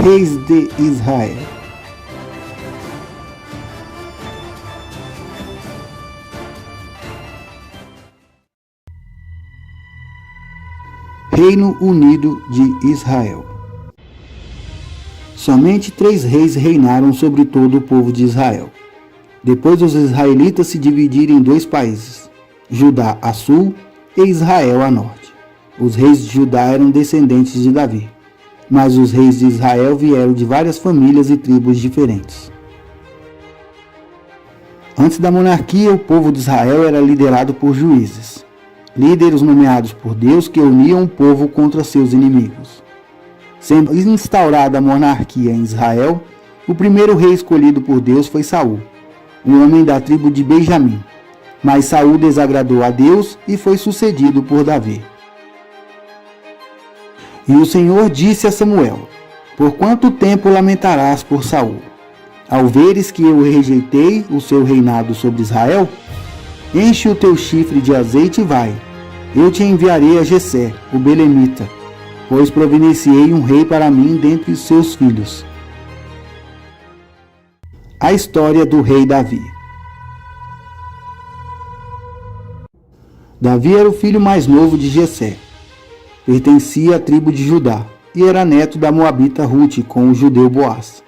Reis de Israel. Reino Unido de Israel. Somente 3 reis reinaram sobre todo o povo de Israel. Depois os israelitas se dividiram em 2 países, Judá a sul e Israel a norte. Os reis de Judá eram descendentes de Davi, mas os reis de Israel vieram de várias famílias e tribos diferentes. Antes da monarquia, o povo de Israel era liderado por juízes, líderes nomeados por Deus que uniam o povo contra seus inimigos. Sendo instaurada a monarquia em Israel, o primeiro rei escolhido por Deus foi Saul, um homem da tribo de Benjamim. Mas Saul desagradou a Deus e foi sucedido por Davi. E o Senhor disse a Samuel: Por quanto tempo lamentarás por Saul, ao veres que eu rejeitei o seu reinado sobre Israel? Enche o teu chifre de azeite e vai. Eu te enviarei a Jessé, o belemita, pois providenciei um rei para mim dentre os seus filhos. A história do rei Davi. Davi era o filho mais novo de Jessé. Pertencia à tribo de Judá e era neto da moabita Rute com o judeu Boaz.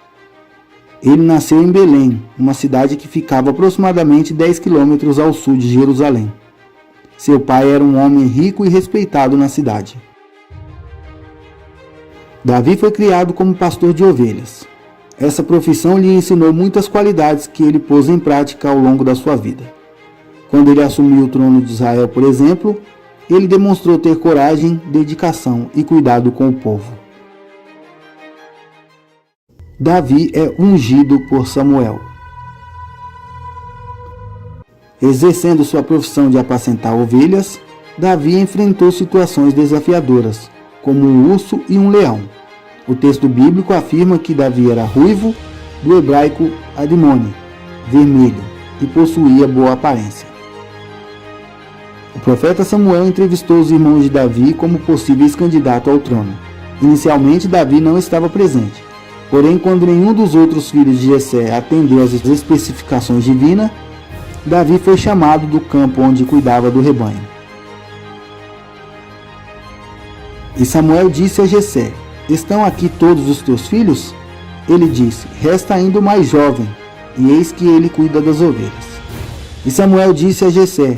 Ele nasceu em Belém, uma cidade que ficava aproximadamente 10 quilômetros ao sul de Jerusalém. Seu pai era um homem rico e respeitado na cidade. Davi foi criado como pastor de ovelhas. Essa profissão lhe ensinou muitas qualidades que ele pôs em prática ao longo da sua vida. Quando ele assumiu o trono de Israel, por exemplo, ele demonstrou ter coragem, dedicação e cuidado com o povo. Davi é ungido por Samuel. Exercendo sua profissão de apacentar ovelhas, Davi enfrentou situações desafiadoras, como um urso e um leão. O texto bíblico afirma que Davi era ruivo, do hebraico adimone, vermelho, e possuía boa aparência. O profeta Samuel entrevistou os irmãos de Davi como possíveis candidatos ao trono. Inicialmente, Davi não estava presente. Porém, quando nenhum dos outros filhos de Jessé atendeu às especificações divinas, Davi foi chamado do campo onde cuidava do rebanho. E Samuel disse a Jessé: Estão aqui todos os teus filhos? Ele disse: Resta ainda o mais jovem, e eis que ele cuida das ovelhas. E Samuel disse a Jessé: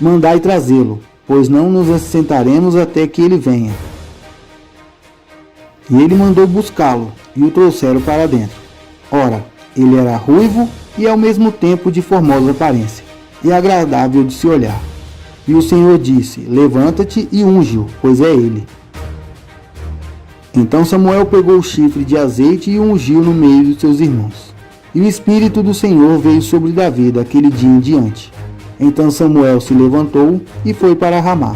Mandai trazê-lo, pois não nos assentaremos até que ele venha. E ele mandou buscá-lo, e o trouxeram para dentro. Ora, ele era ruivo e ao mesmo tempo de formosa aparência, e agradável de se olhar. E o Senhor disse: Levanta-te e unge-o, pois é ele. Então Samuel pegou o chifre de azeite e o ungiu no meio de seus irmãos. E o Espírito do Senhor veio sobre Davi daquele dia em diante. Então Samuel se levantou e foi para Ramá.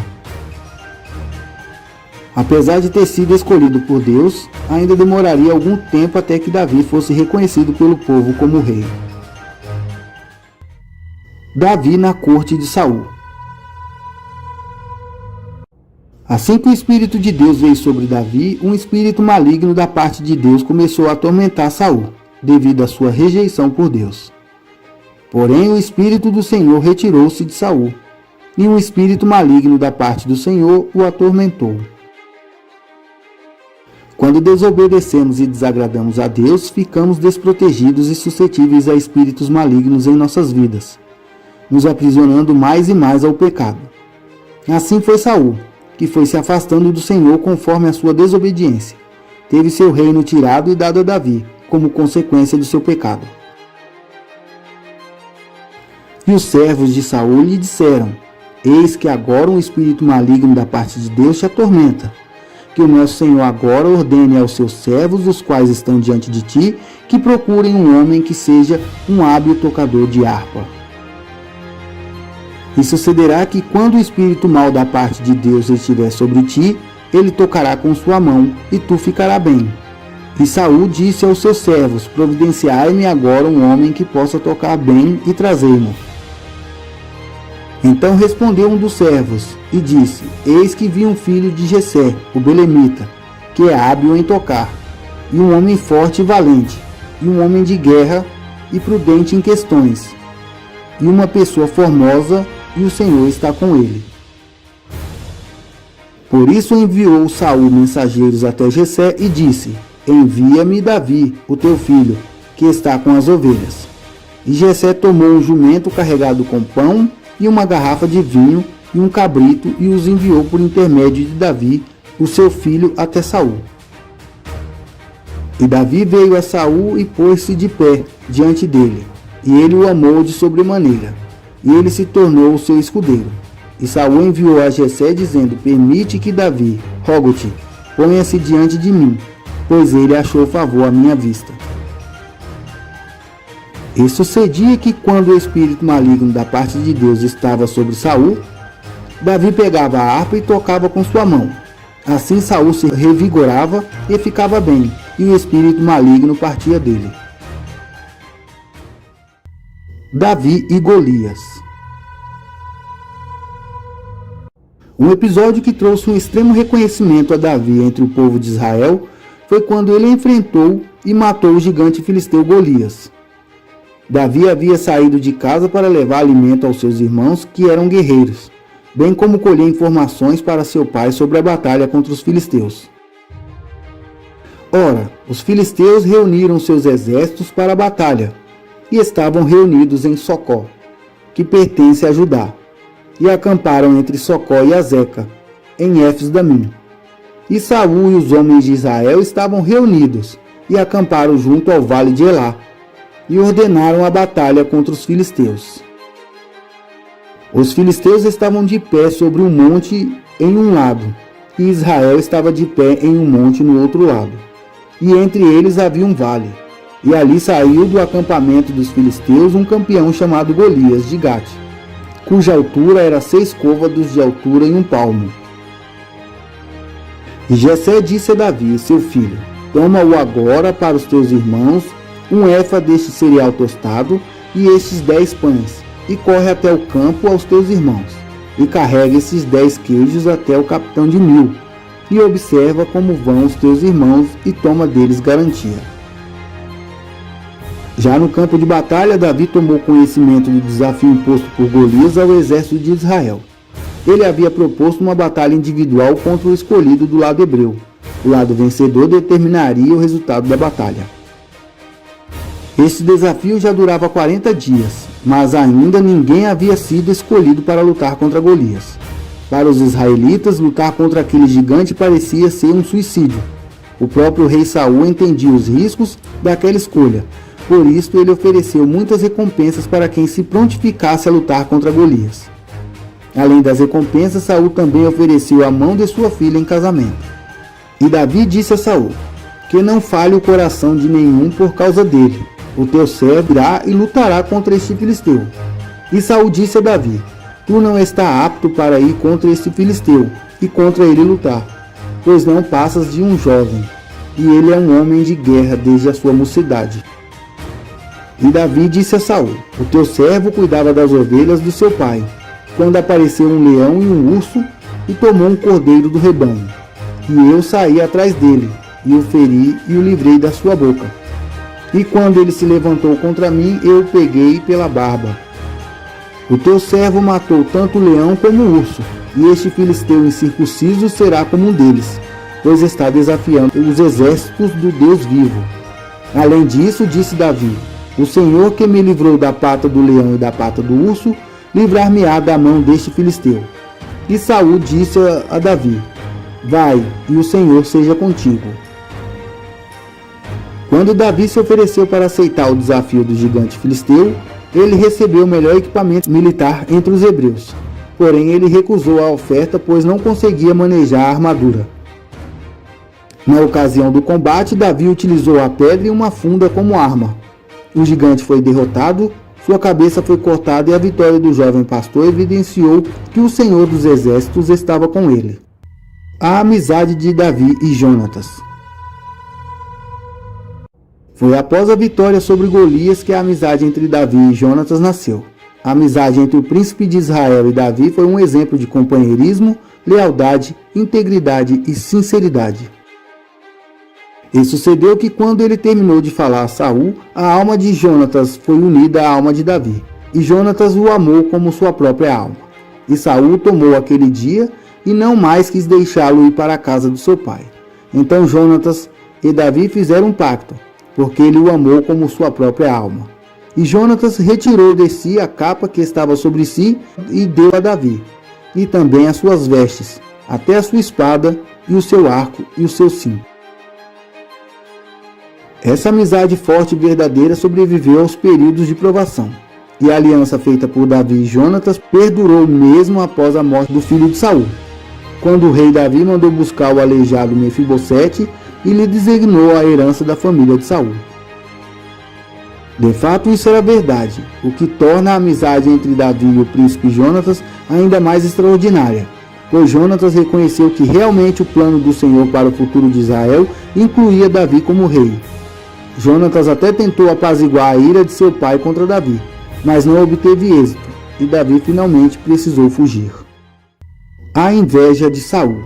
Apesar de ter sido escolhido por Deus, ainda demoraria algum tempo até que Davi fosse reconhecido pelo povo como rei. Davi na corte de Saul. Assim que o Espírito de Deus veio sobre Davi, um espírito maligno da parte de Deus começou a atormentar Saul, devido à sua rejeição por Deus. Porém, o Espírito do Senhor retirou-se de Saul, e um espírito maligno da parte do Senhor o atormentou. Quando desobedecemos e desagradamos a Deus, ficamos desprotegidos e suscetíveis a espíritos malignos em nossas vidas, nos aprisionando mais e mais ao pecado. Assim foi Saul, que foi se afastando do Senhor conforme a sua desobediência. Teve seu reino tirado e dado a Davi, como consequência do seu pecado. E os servos de Saul lhe disseram: Eis que agora um espírito maligno da parte de Deus te atormenta. Que o nosso Senhor agora ordene aos seus servos, os quais estão diante de ti, que procurem um homem que seja um hábil tocador de harpa. E sucederá que quando o espírito mau da parte de Deus estiver sobre ti, ele tocará com sua mão, e tu ficará bem. E Saul disse aos seus servos: Providenciai-me agora um homem que possa tocar bem e trazei-mo. Então respondeu um dos servos e disse: Eis que vi um filho de Jessé, o belemita, que é hábil em tocar. e um homem forte e valente, e um homem de guerra e prudente em questões, e uma pessoa formosa, e o Senhor está com ele. Por isso enviou Saul mensageiros até Jessé e disse: envia-me Davi, o teu filho, que está com as ovelhas. E Jessé tomou um jumento carregado com pão e uma garrafa de vinho e um cabrito e os enviou por intermédio de Davi, o seu filho, até Saul. E Davi veio a Saul e pôs-se de pé diante dele, e ele o amou de sobremaneira, e ele se tornou o seu escudeiro. E Saul enviou a Jessé dizendo: permite que Davi, rogo-te, ponha-se diante de mim, pois ele achou favor à minha vista. E sucedia que quando o espírito maligno da parte de Deus estava sobre Saul, Davi pegava a harpa e tocava com sua mão. Assim Saul se revigorava e ficava bem, e o espírito maligno partia dele. Davi e Golias. Um episódio que trouxe um extremo reconhecimento a Davi entre o povo de Israel foi quando ele enfrentou e matou o gigante filisteu Golias. Davi havia saído de casa para levar alimento aos seus irmãos que eram guerreiros, bem como colher informações para seu pai sobre a batalha contra os filisteus. Ora, os filisteus reuniram seus exércitos para a batalha e estavam reunidos em Socó, que pertence a Judá, e acamparam entre Socó e Azeca, em Éfes-Damim. E Saul e os homens de Israel estavam reunidos e acamparam junto ao vale de Elá, e ordenaram a batalha contra os filisteus. Os filisteus estavam de pé sobre um monte em um lado, e Israel estava de pé em um monte no outro lado. E entre eles havia um vale. E ali saiu do acampamento dos filisteus um campeão chamado Golias de Gate, cuja altura era 6 côvados de altura e 1 palmo. E Jessé disse a Davi, seu filho: toma-o agora para os teus irmãos, 1 efa deste cereal tostado e estes 10 pães, e corre até o campo aos teus irmãos, e carrega esses 10 queijos até o capitão de 1000, e observa como vão os teus irmãos e toma deles garantia. Já no campo de batalha, Davi tomou conhecimento do desafio imposto por Golias ao exército de Israel. Ele havia proposto uma batalha individual contra o escolhido do lado hebreu. O lado vencedor determinaria o resultado da batalha. Este desafio já durava 40 dias, mas ainda ninguém havia sido escolhido para lutar contra Golias. Para os israelitas, lutar contra aquele gigante parecia ser um suicídio. O próprio rei Saul entendia os riscos daquela escolha, por isso ele ofereceu muitas recompensas para quem se prontificasse a lutar contra Golias. Além das recompensas, Saul também ofereceu a mão de sua filha em casamento. E Davi disse a Saul: que não falhe o coração de nenhum por causa dele. O teu servo irá e lutará contra este filisteu. E Saul disse a Davi: tu não está apto para ir contra este filisteu e contra ele lutar, pois não passas de um jovem, e ele é um homem de guerra desde a sua mocidade. E Davi disse a Saul: o teu servo cuidava das ovelhas do seu pai, quando apareceu um leão e um urso, e tomou um cordeiro do rebanho. E eu saí atrás dele, e o feri e o livrei da sua boca. E quando ele se levantou contra mim, eu o peguei pela barba. O teu servo matou tanto o leão como o urso, e este filisteu incircunciso será como um deles, pois está desafiando os exércitos do Deus vivo. Além disso, disse Davi: o Senhor que me livrou da pata do leão e da pata do urso, livrar-me-á da mão deste filisteu. E Saul disse a Davi: vai, e o Senhor seja contigo. Quando Davi se ofereceu para aceitar o desafio do gigante filisteu, ele recebeu o melhor equipamento militar entre os hebreus. Porém, ele recusou a oferta, pois não conseguia manejar a armadura. Na ocasião do combate, Davi utilizou a pedra e uma funda como arma. O gigante foi derrotado, sua cabeça foi cortada e a vitória do jovem pastor evidenciou que o Senhor dos Exércitos estava com ele. A amizade de Davi e Jonatas. Foi após a vitória sobre Golias que a amizade entre Davi e Jonatas nasceu. A amizade entre o príncipe de Israel e Davi foi um exemplo de companheirismo, lealdade, integridade e sinceridade. E sucedeu que quando ele terminou de falar a Saul, a alma de Jonatas foi unida à alma de Davi, e Jonatas o amou como sua própria alma. E Saul tomou aquele dia e não mais quis deixá-lo ir para a casa do seu pai. Então Jonatas e Davi fizeram um pacto, porque ele o amou como sua própria alma. E Jonatas retirou de si a capa que estava sobre si e deu a Davi, e também as suas vestes, até a sua espada, e o seu arco e o seu cinto. Essa amizade forte e verdadeira sobreviveu aos períodos de provação, e a aliança feita por Davi e Jonatas perdurou mesmo após a morte do filho de Saul, quando o rei Davi mandou buscar o aleijado Mefibosete e lhe designou a herança da família de Saul. De fato, isso era verdade, o que torna a amizade entre Davi e o príncipe Jonatas ainda mais extraordinária, pois Jonatas reconheceu que realmente o plano do Senhor para o futuro de Israel incluía Davi como rei. Jonatas até tentou apaziguar a ira de seu pai contra Davi, mas não obteve êxito, e Davi finalmente precisou fugir. A inveja de Saul.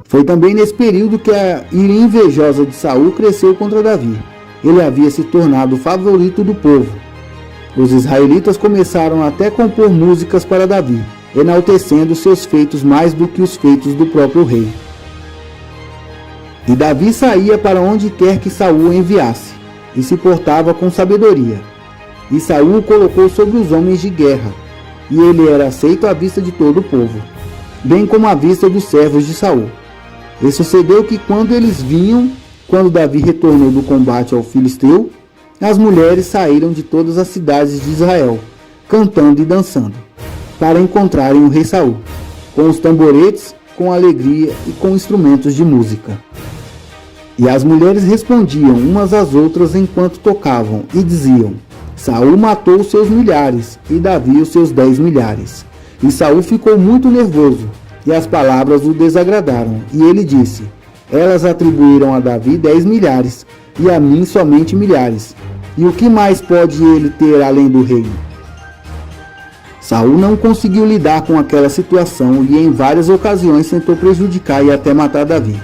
Foi também nesse período que a ira invejosa de Saul cresceu contra Davi. Ele havia se tornado o favorito do povo. Os israelitas começaram até a compor músicas para Davi, enaltecendo seus feitos mais do que os feitos do próprio rei. E Davi saía para onde quer que Saul o enviasse, e se portava com sabedoria. E Saul o colocou sobre os homens de guerra, e ele era aceito à vista de todo o povo, bem como à vista dos servos de Saul. E sucedeu que quando Davi retornou do combate ao filisteu, as mulheres saíram de todas as cidades de Israel, cantando e dançando, para encontrarem o rei Saul, com os tamboretes, com alegria e com instrumentos de música. E as mulheres respondiam umas às outras enquanto tocavam, e diziam: Saul matou os seus milhares, e Davi os seus 10 milhares. E Saul ficou muito nervoso, e as palavras o desagradaram, e ele disse: Elas atribuíram a Davi 10 milhares, e a mim somente milhares. E o que mais pode ele ter além do reino? Saul não conseguiu lidar com aquela situação e em várias ocasiões tentou prejudicar e até matar Davi.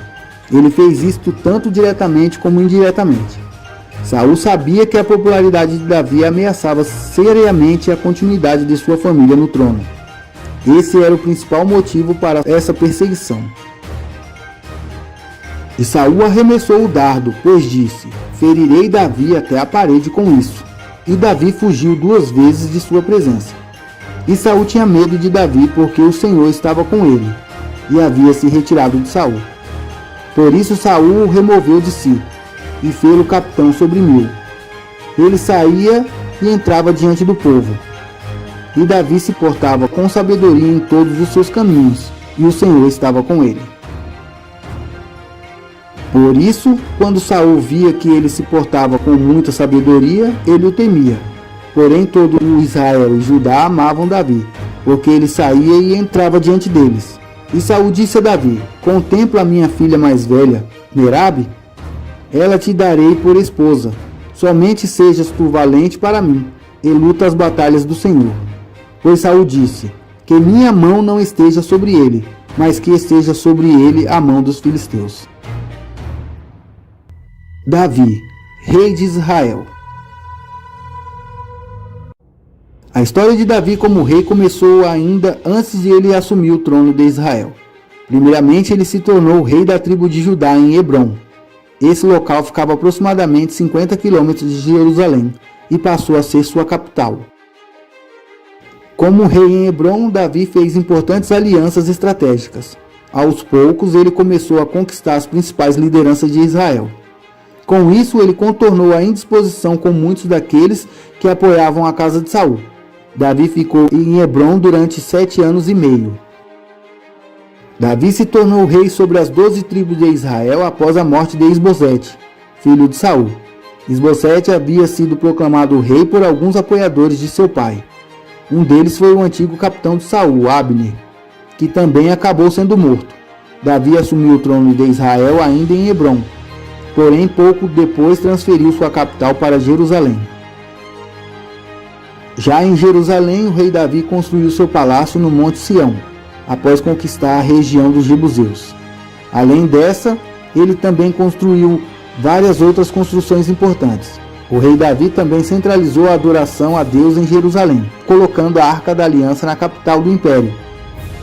Ele fez isto tanto diretamente como indiretamente. Saul sabia que a popularidade de Davi ameaçava seriamente a continuidade de sua família no trono. Esse era o principal motivo para essa perseguição. E Saul arremessou o dardo, pois disse: Ferirei Davi até a parede com isso. E Davi fugiu 2 vezes de sua presença. E Saul tinha medo de Davi porque o Senhor estava com ele, e havia se retirado de Saul. Por isso Saul o removeu de si, e fê-lo capitão sobre 1000. Ele saía e entrava diante do povo. E Davi se portava com sabedoria em todos os seus caminhos, e o Senhor estava com ele. Por isso, quando Saul via que ele se portava com muita sabedoria, ele o temia. Porém, todo o Israel e Judá amavam Davi, porque ele saía e entrava diante deles. E Saul disse a Davi: Contempla a minha filha mais velha, Merabe? Ela te darei por esposa. Somente sejas tu valente para mim, e luta as batalhas do Senhor. Pois Saul disse: Que minha mão não esteja sobre ele, mas que esteja sobre ele a mão dos filisteus. Davi, rei de Israel. A história de Davi como rei começou ainda antes de ele assumir o trono de Israel. Primeiramente, ele se tornou rei da tribo de Judá em Hebrom. Esse local ficava aproximadamente 50 quilômetros de Jerusalém e passou a ser sua capital. Como rei em Hebrom, Davi fez importantes alianças estratégicas. Aos poucos, ele começou a conquistar as principais lideranças de Israel. Com isso, ele contornou a indisposição com muitos daqueles que apoiavam a casa de Saul. Davi ficou em Hebrom durante 7 anos e meio. Davi se tornou rei sobre as 12 tribos de Israel após a morte de Isbosete, filho de Saul. Isbosete havia sido proclamado rei por alguns apoiadores de seu pai. Um deles foi o antigo capitão de Saul, Abner, que também acabou sendo morto. Davi assumiu o trono de Israel ainda em Hebrom, porém pouco depois transferiu sua capital para Jerusalém. Já em Jerusalém, o rei Davi construiu seu palácio no Monte Sião, após conquistar a região dos Jebuseus. Além dessa, ele também construiu várias outras construções importantes. O rei Davi também centralizou a adoração a Deus em Jerusalém, colocando a Arca da Aliança na capital do império,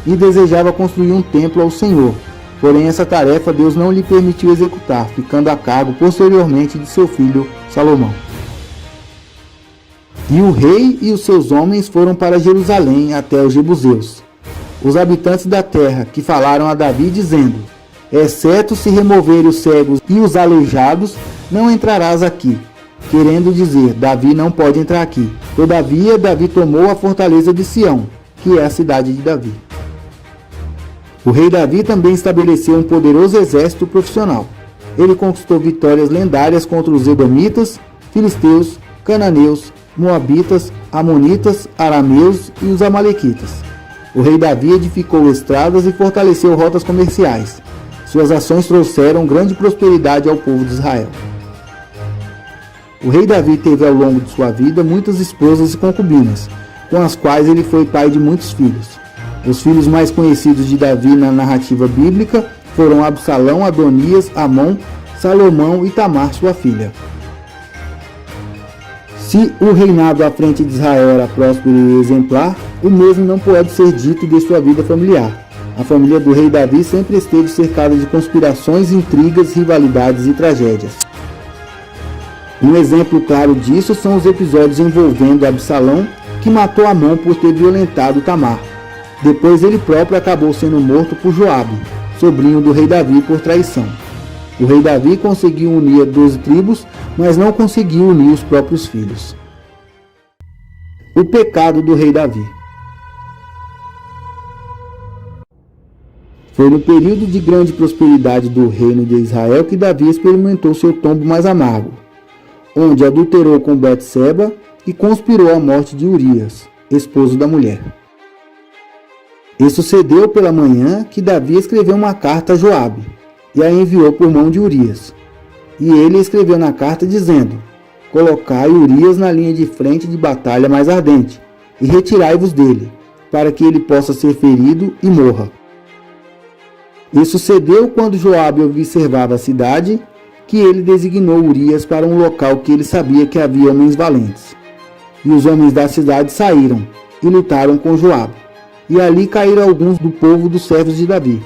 e desejava construir um templo ao Senhor. Porém, essa tarefa Deus não lhe permitiu executar, ficando a cargo posteriormente de seu filho Salomão. E o rei e os seus homens foram para Jerusalém até os jebuseus, os habitantes da terra, que falaram a Davi dizendo: exceto se removerem os cegos e os aleijados, não entrarás aqui. Querendo dizer, Davi não pode entrar aqui. Todavia, Davi tomou a fortaleza de Sião, que é a cidade de Davi. O rei Davi também estabeleceu um poderoso exército profissional. Ele conquistou vitórias lendárias contra os edomitas, filisteus, cananeus, moabitas, amonitas, arameus e os amalequitas. O rei Davi edificou estradas e fortaleceu rotas comerciais. Suas ações trouxeram grande prosperidade ao povo de Israel. O rei Davi teve ao longo de sua vida muitas esposas e concubinas, com as quais ele foi pai de muitos filhos. Os filhos mais conhecidos de Davi na narrativa bíblica foram Absalão, Adonias, Amon, Salomão e Tamar, sua filha. Se o reinado à frente de Israel era próspero e exemplar, o mesmo não pode ser dito de sua vida familiar. A família do rei Davi sempre esteve cercada de conspirações, intrigas, rivalidades e tragédias. Um exemplo claro disso são os episódios envolvendo Absalão, que matou Amon por ter violentado Tamar. Depois ele próprio acabou sendo morto por Joabe, sobrinho do rei Davi, por traição. O rei Davi conseguiu unir 12 tribos, mas não conseguiu unir os próprios filhos. O pecado do rei Davi. Foi no período de grande prosperidade do reino de Israel que Davi experimentou seu tombo mais amargo, onde adulterou com Betseba e conspirou a morte de Urias, esposo da mulher. E sucedeu pela manhã que Davi escreveu uma carta a Joabe, e a enviou por mão de Urias. E ele escreveu na carta dizendo: colocai Urias na linha de frente de batalha mais ardente, e retirai-vos dele, para que ele possa ser ferido e morra. E sucedeu quando Joabe observava a cidade, que ele designou Urias para um local que ele sabia que havia homens valentes. E os homens da cidade saíram e lutaram com Joabe. E ali caíram alguns do povo dos servos de Davi.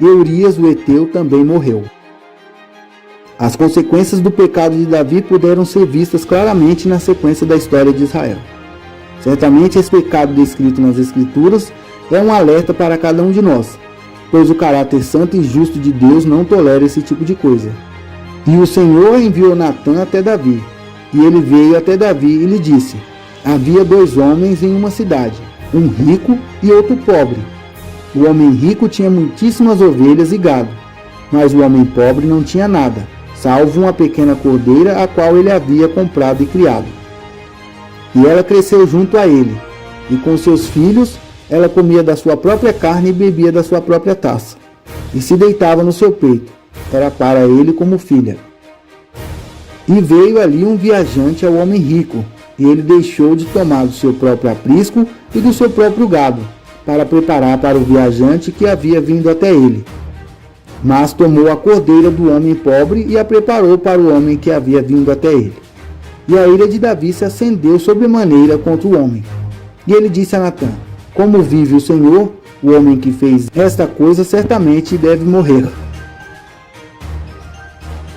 E Urias, o heteu, também morreu. As consequências do pecado de Davi puderam ser vistas claramente na sequência da história de Israel. Certamente esse pecado descrito nas Escrituras é um alerta para cada um de nós, pois o caráter santo e justo de Deus não tolera esse tipo de coisa. E o Senhor enviou Natã até Davi, e ele veio até Davi e lhe disse: havia 2 homens em uma cidade, um rico e outro pobre. O homem rico tinha muitíssimas ovelhas e gado, mas o homem pobre não tinha nada, salvo uma pequena cordeira a qual ele havia comprado e criado. E ela cresceu junto a ele, e com seus filhos ela comia da sua própria carne e bebia da sua própria taça, e se deitava no seu peito, era para ele como filha. E veio ali um viajante ao homem rico, e ele deixou de tomar do seu próprio aprisco e do seu próprio gado, para preparar para o viajante que havia vindo até ele. Mas tomou a cordeira do homem pobre e a preparou para o homem que havia vindo até ele. E a ira de Davi se acendeu sobremaneira contra o homem. E ele disse a Natã: como vive o Senhor, o homem que fez esta coisa certamente deve morrer.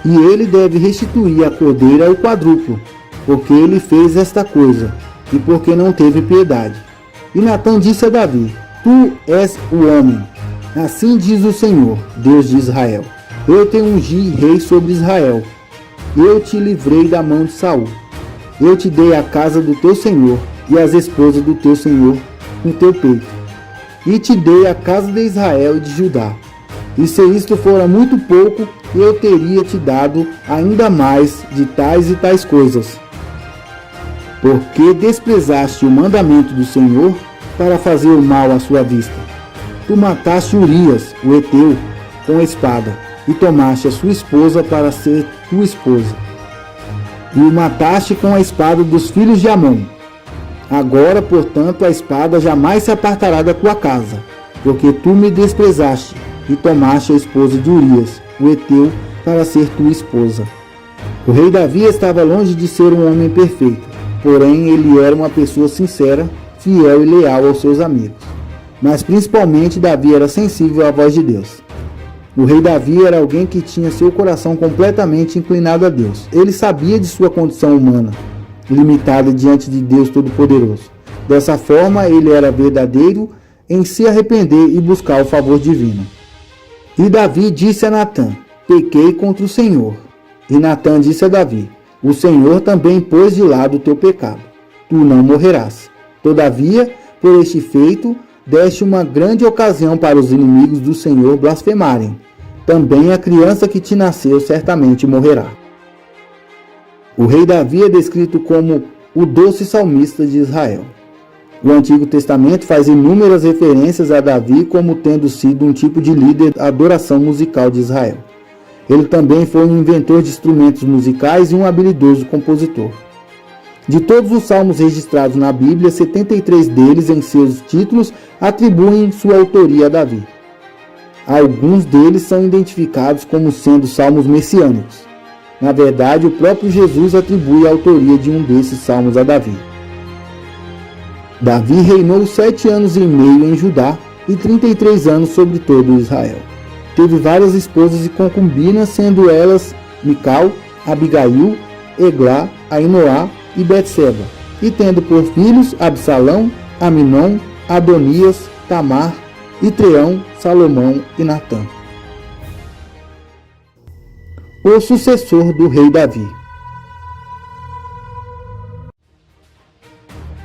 E ele deve restituir a cordeira ao quadruplo, porque ele fez esta coisa, e porque não teve piedade. E Natã disse a Davi: tu és o homem. Assim diz o Senhor, Deus de Israel: eu te ungi rei sobre Israel. Eu te livrei da mão de Saul. Eu te dei a casa do teu senhor e as esposas do teu senhor no teu peito. E te dei a casa de Israel e de Judá. E se isto fora muito pouco, eu teria te dado ainda mais de tais e tais coisas. Porque desprezaste o mandamento do Senhor para fazer o mal à sua vista. Tu mataste Urias, o heteu, com a espada, e tomaste a sua esposa para ser tua esposa. E o mataste com a espada dos filhos de Amon. Agora, portanto, a espada jamais se apartará da tua casa, porque tu me desprezaste, e tomaste a esposa de Urias, o heteu, para ser tua esposa. O rei Davi estava longe de ser um homem perfeito, porém ele era uma pessoa sincera, fiel e leal aos seus amigos. Mas principalmente Davi era sensível à voz de Deus. O rei Davi era alguém que tinha seu coração completamente inclinado a Deus. Ele sabia de sua condição humana, limitada diante de Deus Todo-Poderoso. Dessa forma, ele era verdadeiro em se arrepender e buscar o favor divino. E Davi disse a Natã: pequei contra o Senhor. E Natã disse a Davi: o Senhor também pôs de lado o teu pecado. Tu não morrerás. Todavia, por este feito, deste uma grande ocasião para os inimigos do Senhor blasfemarem. Também a criança que te nasceu certamente morrerá. O rei Davi é descrito como o doce salmista de Israel. O Antigo Testamento faz inúmeras referências a Davi como tendo sido um tipo de líder da adoração musical de Israel. Ele também foi um inventor de instrumentos musicais e um habilidoso compositor. De todos os salmos registrados na Bíblia, 73 deles em seus títulos atribuem sua autoria a Davi. Alguns deles são identificados como sendo salmos messiânicos. Na verdade, o próprio Jesus atribui a autoria de um desses salmos a Davi. Davi reinou 7 anos e meio em Judá e 33 anos sobre todo Israel. Teve várias esposas e concubinas, sendo elas Mical, Abigail, Eglá, Ainoá e Betseba, e tendo por filhos Absalão, Aminon, Adonias, Tamar, Itreão, Salomão e Natã. O sucessor do rei Davi.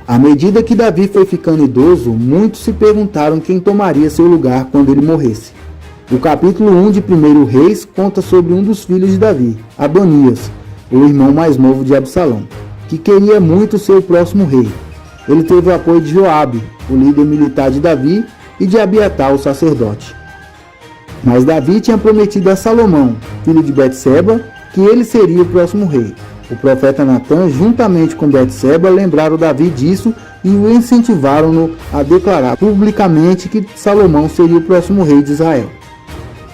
À medida que Davi foi ficando idoso, muitos se perguntaram quem tomaria seu lugar quando ele morresse. O capítulo 1 de 1 Reis conta sobre um dos filhos de Davi, Adonias, o irmão mais novo de Absalão, que queria muito ser o próximo rei. Ele teve o apoio de Joabe, o líder militar de Davi, e de Abiatar, o sacerdote. Mas Davi tinha prometido a Salomão, filho de Betseba, que ele seria o próximo rei. O profeta Natã, juntamente com Betseba, lembraram Davi disso e o incentivaram-no a declarar publicamente que Salomão seria o próximo rei de Israel.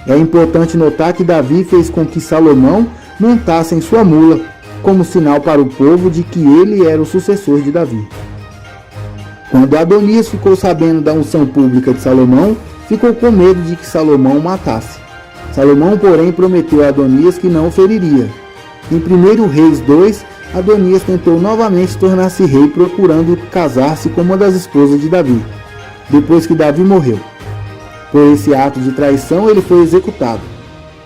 É importante notar que Davi fez com que Salomão montasse em sua mula, como sinal para o povo de que ele era o sucessor de Davi. Quando Adonias ficou sabendo da unção pública de Salomão, ficou com medo de que Salomão o matasse. Salomão, porém, prometeu a Adonias que não o feriria. Em 1 Reis 2, Adonias tentou novamente tornar-se rei, procurando casar-se com uma das esposas de Davi, depois que Davi morreu. Por esse ato de traição, ele foi executado.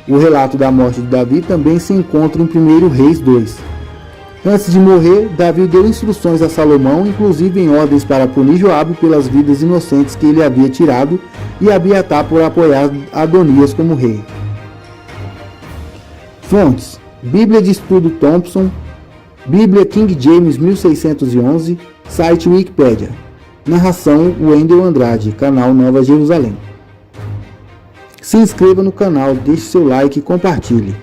O relato da morte de Davi também se encontra em 1 Reis 2. Antes de morrer, Davi deu instruções a Salomão, inclusive em ordens para punir Joabe pelas vidas inocentes que ele havia tirado e Abiatar por apoiar Adonias como rei. Fontes: Bíblia de Estudo Thompson, Bíblia King James 1611, site Wikipédia. Narração Wendel Andrade, canal Nova Jerusalém. Se inscreva no canal, deixe seu like e compartilhe.